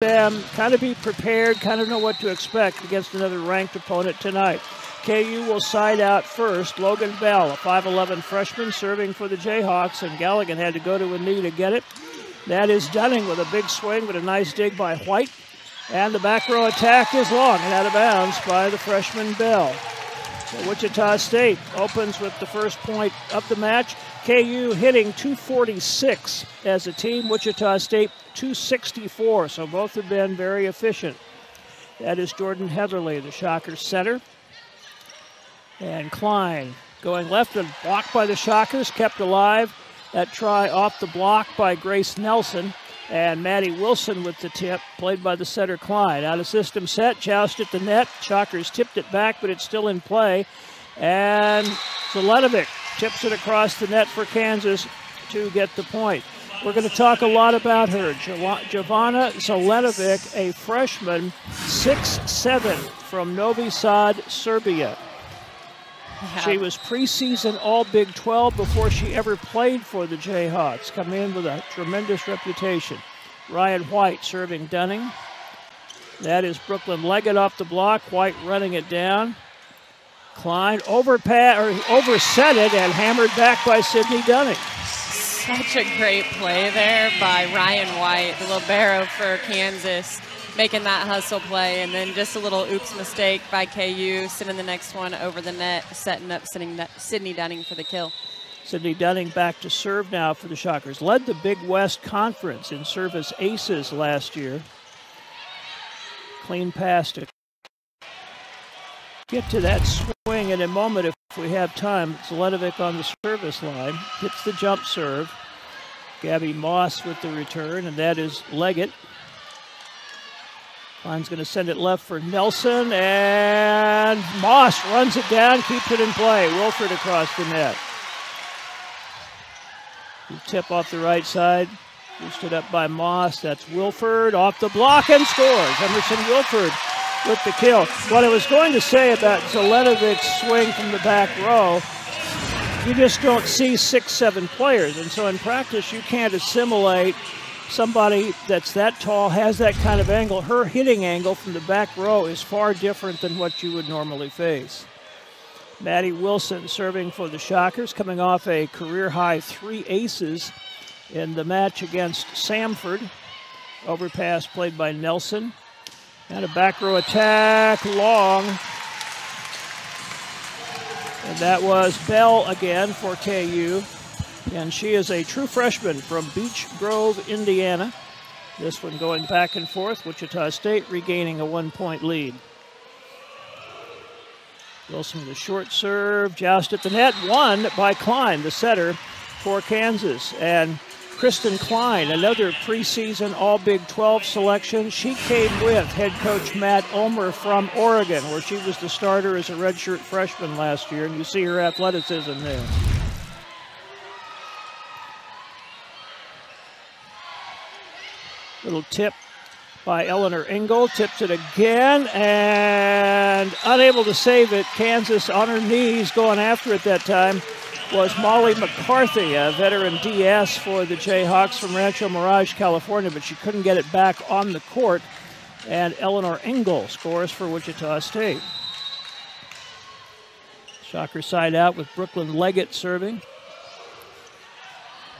them kind of be prepared, kind of know what to expect against another ranked opponent tonight. KU will side out first. Logan Bell, a 5'11 freshman, serving for the Jayhawks, and Galligan had to go to a knee to get it. That is Dunning with a big swing, but a nice dig by White. And the back row attack is long and out of bounds by the freshman Bell. So Wichita State opens with the first point of the match. KU hitting 246 as a team. Wichita State 264, so both have been very efficient. That is Jordan Heatherly, the Shockers center. And Klein going left and blocked by the Shockers, kept alive. That try off the block by Grace Nelson. And Maddie Wilson with the tip, played by the setter Klein. Out of system set, joust at the net. Shockers tipped it back, but it's still in play. And Zelenovic tips it across the net for Kansas to get the point. We're going to talk a lot about her. Jovana Zelenovic, a freshman, 6'7", from Novi Sad, Serbia. Yeah. She was preseason All Big 12 before she ever played for the Jayhawks, coming in with a tremendous reputation. Ryan White serving Dunning. That is Brooklyn Leggett off the block. White running it down. Klein overset it and hammered back by Sydney Dunning. Such a great play there by Ryan White, the libero for Kansas, making that hustle play, and then just a little oops mistake by KU, sending the next one over the net, setting up Sydney Dunning for the kill. Sydney Dunning back to serve now for the Shockers. Led the Big West Conference in service aces last year. Clean pass to get to that swing in a moment if we have time. Zelenovic on the service line. Hits the jump serve. Gabby Moss with the return, and that is Leggett. Klein's going to send it left for Nelson, and Moss runs it down, keeps it in play. Wilford across the net. Tip off the right side, boosted up by Moss. That's Wilford off the block and scores. Emerson Wilford with the kill. What I was going to say about Zelenovic's swing from the back row, you just don't see 6'7" players, and so in practice you can't assimilate somebody that's that tall, has that kind of angle. Her hitting angle from the back row is far different than what you would normally face. Maddie Wilson serving for the Shockers, coming off a career-high 3 aces in the match against Samford. Overpass played by Nelson. And a back row attack, long. And that was Bell again for KU. And she is a true freshman from Beech Grove, Indiana. This one going back and forth. Wichita State regaining a 1-point lead. Wilson with a short serve, joust at the net, won by Klein, the setter for Kansas. And Kristen Klein, another preseason All Big 12 selection. She came with head coach Matt Ulmer from Oregon, where she was the starter as a redshirt freshman last year, and you see her athleticism there. Little tip by Eleanor Engel, tips it again, and unable to save it. Kansas on her knees going after it that time was Molly McCarthy, a veteran DS for the Jayhawks from Rancho Mirage, California, but she couldn't get it back on the court, and Eleanor Engel scores for Wichita State. Shocker side out with Brooklyn Leggett serving.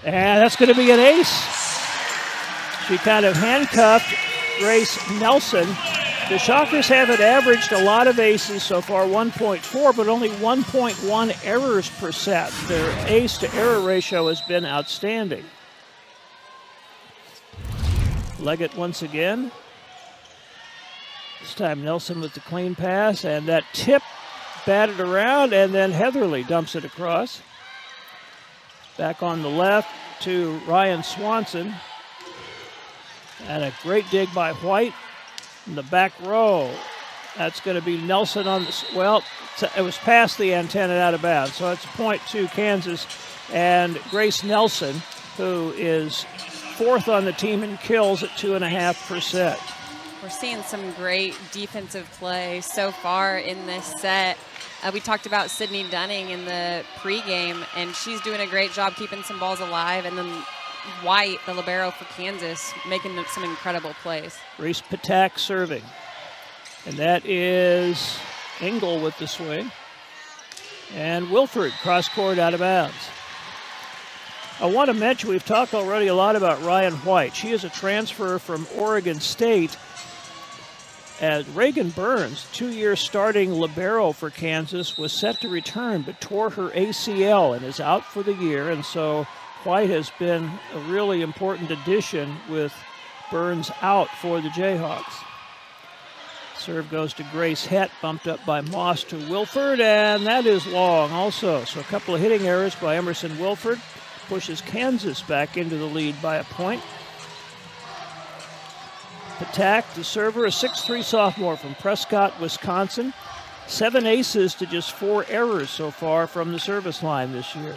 And that's going to be an ace. She kind of handcuffed Grace Nelson. The Shockers haven't averaged a lot of aces so far, 1.4, but only 1.1 errors per set. Their ace to error ratio has been outstanding. Leggett once again. This time Nelson with the clean pass, and that tip batted around, and then Heatherly dumps it across. Back on the left to Ryan Swanson. And a great dig by White in the back row. That's going to be Nelson on the, well, it was past the antenna out of bounds. So it's a point to Kansas. And Grace Nelson, who is 4th on the team in kills at 2.5%. We're seeing some great defensive play so far in this set. We talked about Sydney Dunning in the pregame, and she's doing a great job keeping some balls alive. And then White, the libero for Kansas, making some incredible plays. Grace Patak serving. And that is Engel with the swing. And Wilford, cross court, out of bounds. I want to mention, we've talked already a lot about Ryan White. She is a transfer from Oregon State. And Reagan Burns, 2-year starting libero for Kansas, was set to return but tore her ACL and is out for the year. And so White has been a really important addition with Burns out for the Jayhawks. Serve goes to Grace Het, bumped up by Moss to Wilford, and that is long also. So a couple of hitting errors by Emerson Wilford pushes Kansas back into the lead by a point. Patak, the server, a 6'3" sophomore from Prescott, Wisconsin. 7 aces to just 4 errors so far from the service line this year.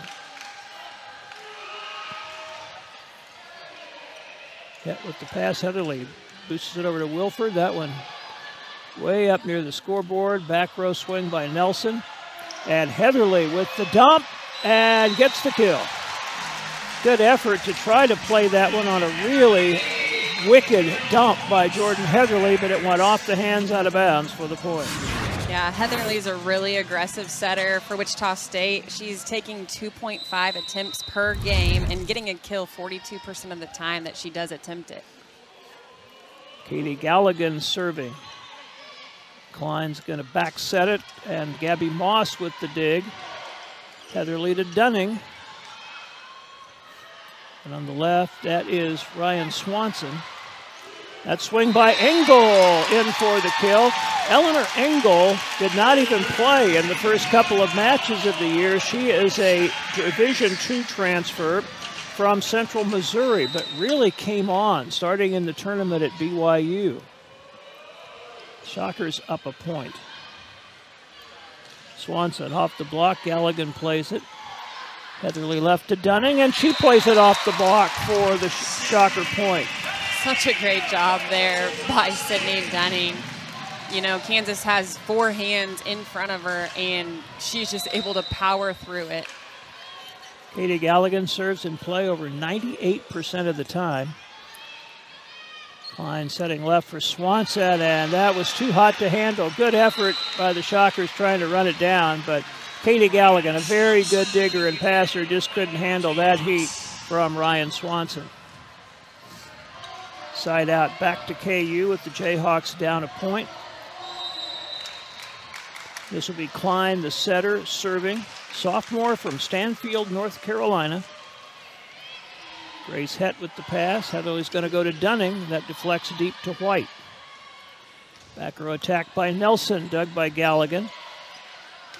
Yeah, with the pass, Heatherly boosts it over to Wilford. That one way up near the scoreboard. Back row swing by Nelson. And Heatherly with the dump and gets the kill. Good effort to try to play that one on a really wicked dump by Jordan Heatherly, but it went off the hands, out of bounds for the point. Yeah, Heatherly's a really aggressive setter for Wichita State. She's taking 2.5 attempts per game and getting a kill 42% of the time that she does attempt it. Katie Galligan serving. Klein's going to back set it, and Gabby Moss with the dig. Heatherly to Dunning. And on the left, that is Ryan Swanson. That swing by Engel in for the kill. Eleanor Engel did not even play in the first couple of matches of the year. She is a Division II transfer from Central Missouri, but really came on starting in the tournament at BYU. Shockers up a point. Swanson off the block. Galligan plays it. Heatherly left to Dunning, and she plays it off the block for the Shocker point. Such a great job there by Sydney Dunning. You know, Kansas has 4 hands in front of her, and she's just able to power through it. Katie Galligan serves in play over 98% of the time. Klein setting left for Swanson, and that was too hot to handle. Good effort by the Shockers trying to run it down, but Katie Galligan, a very good digger and passer, just couldn't handle that heat from Ryan Swanson. Side out back to KU with the Jayhawks down a point. This will be Klein, the setter, serving. Sophomore from Stanfield, North Carolina. Grace Het with the pass. Heatherly's going to go to Dunning. That deflects deep to White. Back row attack by Nelson, dug by Galligan.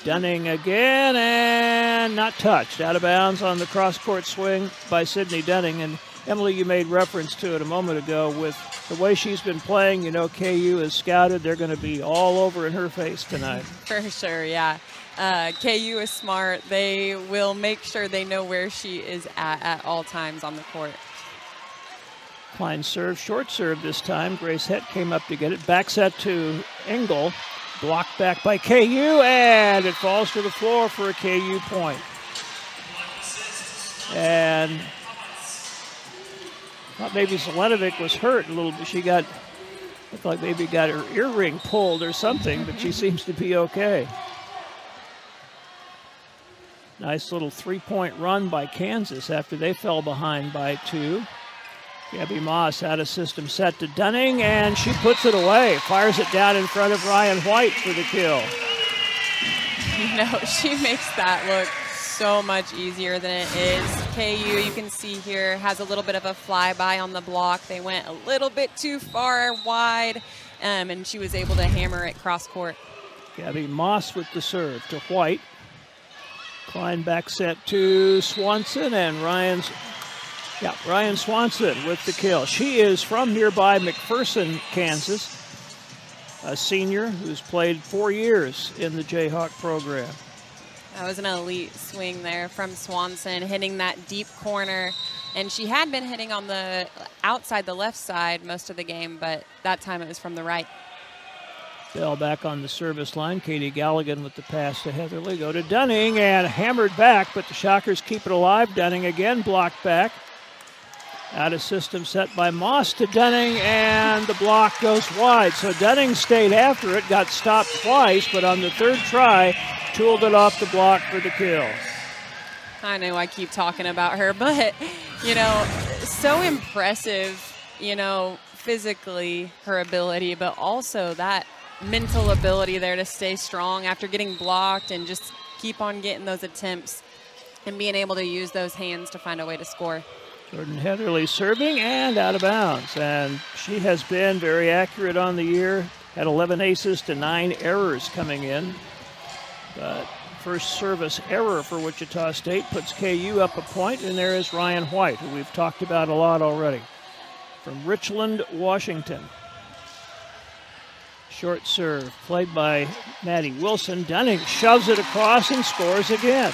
Dunning again, and not touched. Out of bounds on the cross-court swing by Sydney Dunning. And Emily, you made reference to it a moment ago. With the way she's been playing, you know, KU is scouted. They're going to be all over in her face tonight. For sure, yeah. KU is smart. They will make sure they know where she is at all times on the court. Klein serve, short serve this time. Grace Het came up to get it. Back set to Engel. Blocked back by KU, and it falls to the floor for a KU point. And thought maybe Zelenovic was hurt a little bit. She looked like maybe got her earring pulled or something, but she seems to be okay. Nice little 3-point run by Kansas after they fell behind by 2. Gabby Moss had a system set to Dunning, and she puts it away. Fires it down in front of Ryan White for the kill. You know, she makes that look so much easier than it is. KU, you can see here, has a little bit of a flyby on the block. They went a little bit too far wide, and she was able to hammer it cross court. Gabby Moss with the serve to White. Klein back set to Swanson, and Ryan Swanson with the kill. She is from nearby McPherson, Kansas, a senior who's played 4 years in the Jayhawk program. That was an elite swing there from Swanson, hitting that deep corner. And she had been hitting on the outside, the left side most of the game, but that time it was from the right. Bell back on the service line. Katie Galligan with the pass to Heatherly. Go to Dunning, and hammered back, but the Shockers keep it alive. Dunning again blocked back. Out of system set by Moss to Dunning, and the block goes wide. So Dunning stayed after it, got stopped twice, but on the third try, tooled it off the block for the kill. I know I keep talking about her, but, you know, so impressive, you know, physically, her ability, but also that mental ability there to stay strong after getting blocked and just keep on getting those attempts and being able to use those hands to find a way to score. Jordan Heatherly serving and out of bounds, and she has been very accurate on the year, had 11 aces to 9 errors coming in, but first service error for Wichita State puts KU up a point, and there is Ryan White, who we've talked about a lot already, from Richland, Washington. Short serve played by Maddie Wilson. Dunning shoves it across and scores again.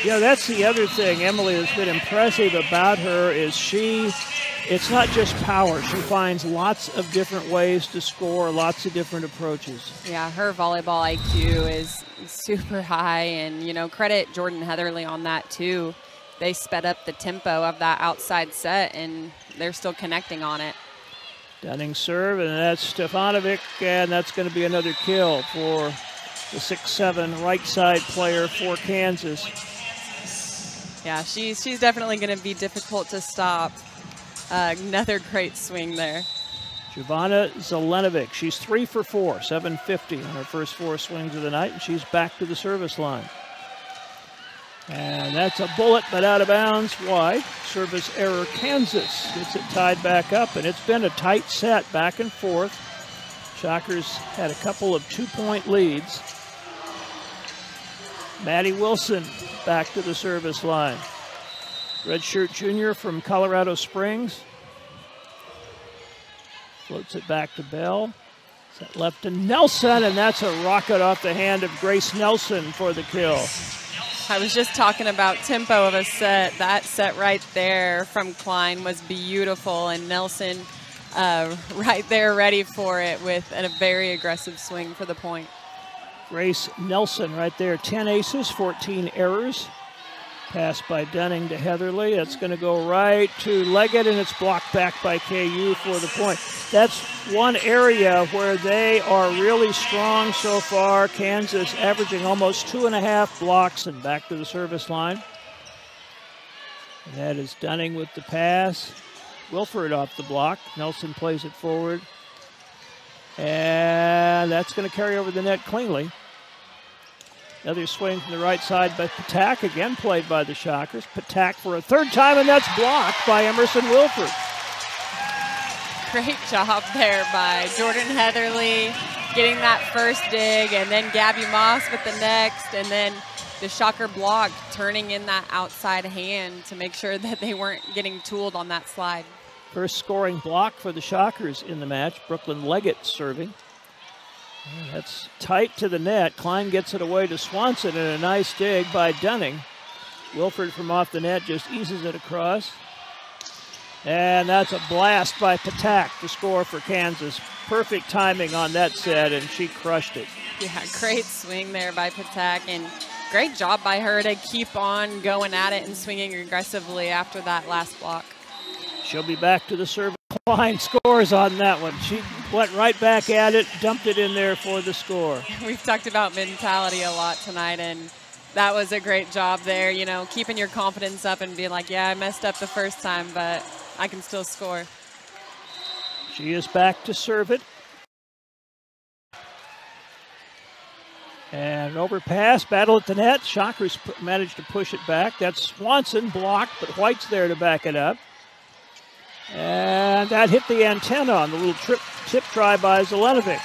Yeah, that's the other thing, Emily, has been impressive about her is it's not just power. She finds lots of different ways to score, lots of different approaches. Yeah, her volleyball IQ is super high, and, you know, credit Jordan Heatherly on that too. They sped up the tempo of that outside set, and they're still connecting on it. Dunning serve, and that's Stefanovic, and that's going to be another kill for the 6'7" right side player for Kansas. Yeah, she's definitely going to be difficult to stop. Another great swing there. Giovanna Zelenovic, she's 3 for 4, 750 on her first 4 swings of the night, and she's back to the service line. And that's a bullet, but out of bounds, wide. Service error, Kansas gets it tied back up, and it's been a tight set back and forth. Shockers had a couple of 2-point leads. Maddie Wilson back to the service line. Redshirt junior from Colorado Springs. Floats it back to Bell. Set left to Nelson, and that's a rocket off the hand of Grace Nelson for the kill. I was just talking about tempo of a set. That set right there from Klein was beautiful, and Nelson right there ready for it with a very aggressive swing for the point. Grace Nelson right there, 10 aces, 14 errors. Pass by Dunning to Heatherly. It's going to go right to Leggett, and it's blocked back by KU for the point. That's one area where they are really strong so far. Kansas averaging almost 2.5 blocks, and back to the service line. And that is Dunning with the pass. Wilford off the block. Nelson plays it forward. And that's going to carry over the net cleanly. Another swing from the right side by Patak, again played by the Shockers. Patak for a third time, and that's blocked by Emerson Wilford. Great job there by Jordan Heatherly, getting that first dig, and then Gabby Moss with the next, and then the Shocker block turning in that outside hand to make sure that they weren't getting tooled on that slide. First scoring block for the Shockers in the match. Brooklyn Leggett serving. That's tight to the net. Klein gets it away to Swanson, and a nice dig by Dunning. Wilford from off the net just eases it across. And that's a blast by Patak to score for Kansas. Perfect timing on that set, and she crushed it. Yeah, great swing there by Patak, and great job by her to keep on going at it and swinging aggressively after that last block. She'll be back to the service. Klein scores on that one. She went right back at it, dumped it in there for the score. We've talked about mentality a lot tonight, and that was a great job there, you know, keeping your confidence up and being like, yeah, I messed up the first time, but I can still score. She is back to serve it. And overpass, battle at the net. Shockers managed to push it back. That's Swanson, blocked, but White's there to back it up. And that hit the antenna on the little tip try by Zelenovic.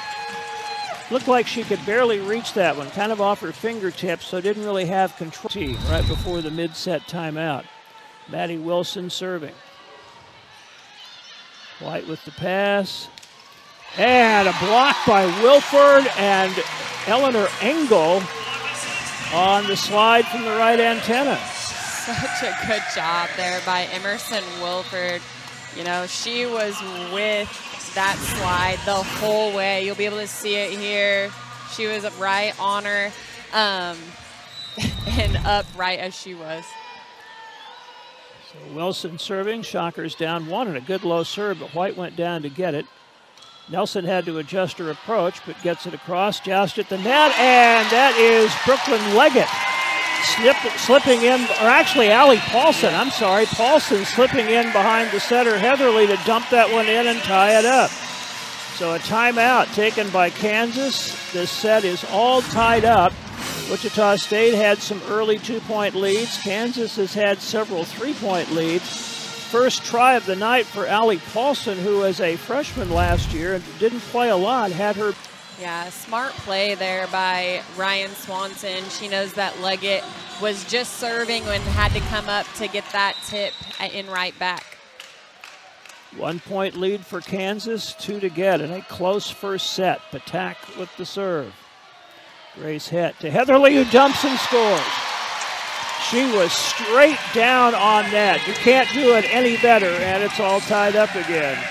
Looked like she could barely reach that one, kind of off her fingertips, so didn't really have control right before the mid-set timeout. Maddie Wilson serving. White with the pass. And a block by Wilford, and Eleanor Engel on the slide from the right antenna. Such a good job there by Emerson Wilford. You know, she was with that slide the whole way. You'll be able to see it here. She was right on her and up right as she was. So Wilson serving, Shockers down 1, and a good low serve, but White went down to get it. Nelson had to adjust her approach, but gets it across, joust at the net, and that is Brooklyn Leggett slipping in, or actually Allie Paulson, I'm sorry. Paulson slipping in behind the setter Heatherly to dump that one in and tie it up. So a timeout taken by Kansas. This set is all tied up. Wichita State had some early 2-point leads. Kansas has had several 3-point leads. First try of the night for Allie Paulson, who was a freshman last year and didn't play a lot, had her. Yeah, smart play there by Ryan Swanson. She knows that Leggett was just serving and had to come up to get that tip in right back. 1-point lead for Kansas, 2 to get in a close first set. Patak with the serve. Grace hit to Heatherly, who dumps and scores. She was straight down on net. You can't do it any better, and it's all tied up again.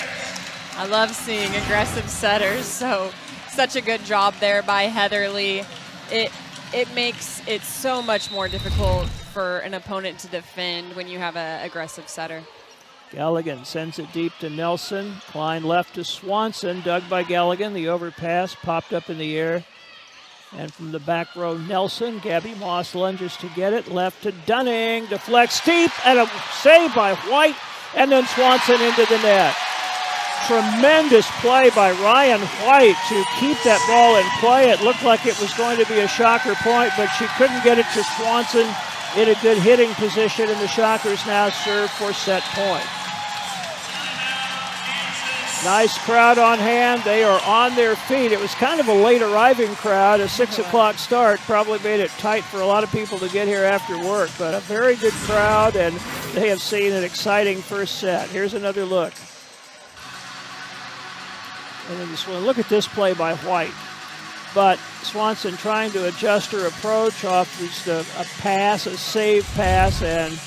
I love seeing aggressive setters, so such a good job there by Heatherly. It makes it so much more difficult for an opponent to defend when you have an aggressive setter. Galligan sends it deep to Nelson. Klein left to Swanson, dug by Galligan. The overpass popped up in the air. And from the back row, Nelson. Gabby Moss lunges to get it. Left to Dunning. Deflects deep, and a save by White. And then Swanson into the net. Tremendous play by Ryan White to keep that ball in play. It looked like it was going to be a Shocker point, but she couldn't get it to Swanson in a good hitting position, and the Shockers now serve for set point. Nice crowd on hand. They are on their feet. It was kind of a late arriving crowd. A 6 o'clock start probably made it tight for a lot of people to get here after work, but a very good crowd, and they have seen an exciting first set. Here's another look. And then this one, look at this play by White. But Swanson trying to adjust her approach off just a pass, a save pass, and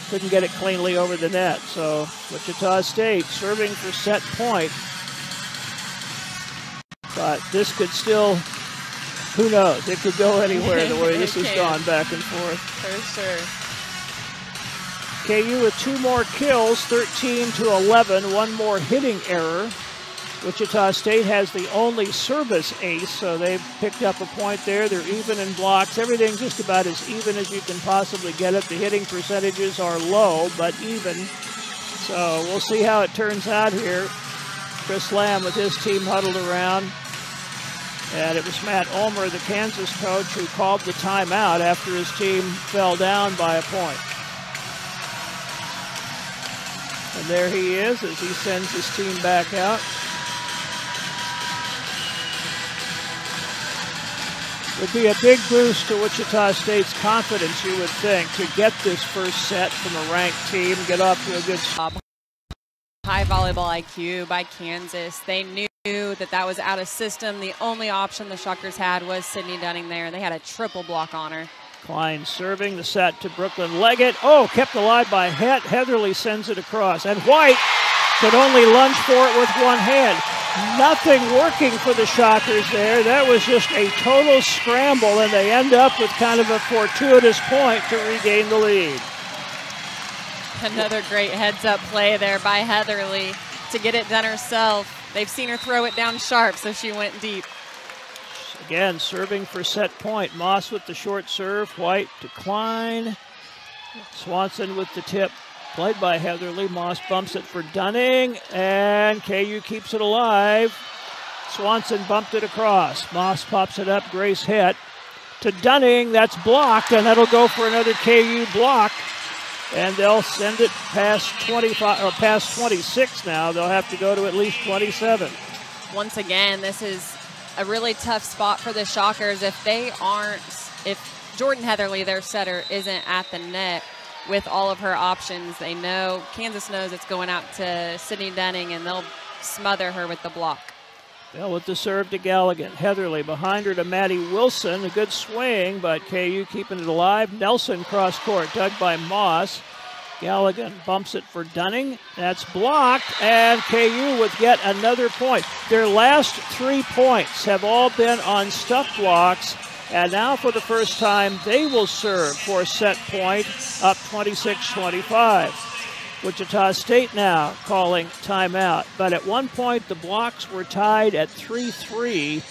couldn't get it cleanly over the net. So Wichita State serving for set point. But this could still, who knows, it could go anywhere the way this has gone back and forth. For sure. KU with 2 more kills, 13-11, 1 more hitting error. Wichita State has the only service ace, so they've picked up a point there. They're even in blocks. Everything's just about as even as you can possibly get it. The hitting percentages are low, but even. So we'll see how it turns out here. Chris Lamb with his team huddled around. And it was Matt Ulmer, the Kansas coach, who called the timeout after his team fell down by a point. And there he is as he sends his team back out. Would be a big boost to Wichita State's confidence, you would think, to get this first set from a ranked team, get off to a good start. High volleyball IQ by Kansas. They knew that that was out of system. The only option the Shockers had was Sydney Dunning there. They had a triple block on her. Klein serving the set to Brooklyn Leggett. Oh, kept alive by Heatherly sends it across. And White could only lunge for it with one hand. Nothing working for the Shockers there. That was just a total scramble, and they end up with kind of a fortuitous point to regain the lead. Another great heads-up play there by Heatherly to get it done herself. They've seen her throw it down sharp, so she went deep. Again, serving for set point. Moss with the short serve. White to Klein. Swanson with the tip. Played by Heatherly. Moss bumps it for Dunning, and KU keeps it alive. Swanson bumped it across. Moss pops it up. Grace hit to Dunning. That's blocked, and that'll go for another KU block. And they'll send it past 25 or past 26 now. They'll have to go to at least 27. Once again, this is a really tough spot for the Shockers. If Jordan Heatherly, their setter, isn't at the net with all of her options, they know, Kansas knows it's going out to Sydney Dunning, and they'll smother her with the block. Bell with the serve to Galligan. Heatherly behind her to Maddie Wilson. A good swing, but KU keeping it alive. Nelson cross court, dug by Moss. Galligan bumps it for Dunning. That's blocked, and KU with yet another point. Their last 3 points have all been on stuff blocks, and now for the first time they will serve for a set point, up 26-25. Wichita State now calling timeout. But at one point, the blocks were tied at 3-3,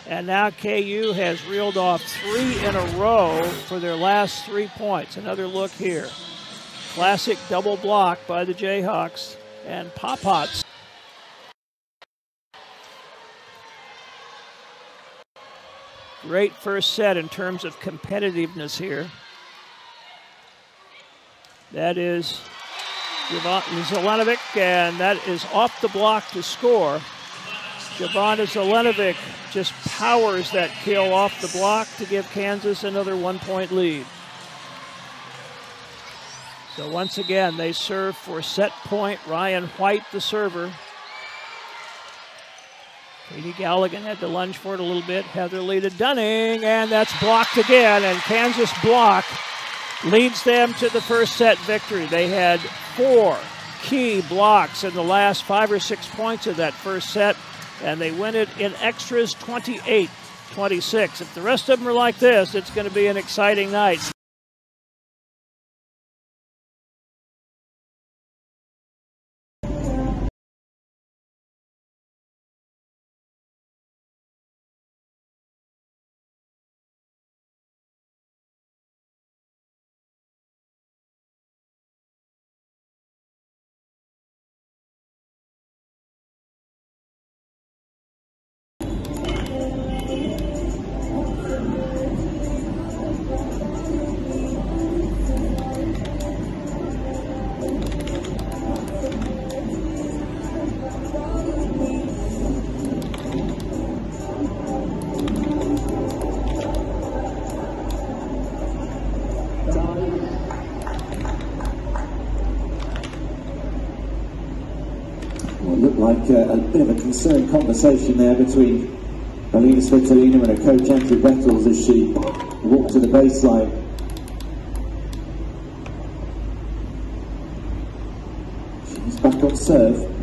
and now KU has reeled off 3 in a row for their last 3 points. Another look here. Classic double block by the Jayhawks and Pop-Hots. Great first set in terms of competitiveness here. That is Zelenovic, and that is off the block to score. Jovana Zelenovic just powers that kill off the block to give Kansas another 1-point lead. So once again, they serve for set point. Ryan White, the server. Katie Galligan had to lunge for it a little bit. Heather Lita Dunning, and that's blocked again, and Kansas block leads them to the first set victory. They had 4 key blocks in the last 5 or 6 points of that first set, and they win it in extras 28-26. If the rest of them are like this, it's going to be an exciting night. Like a bit of a concerned conversation there between Alina Svitolina and her coach Andrew Bettles as she walked to the baseline. She's back on serve.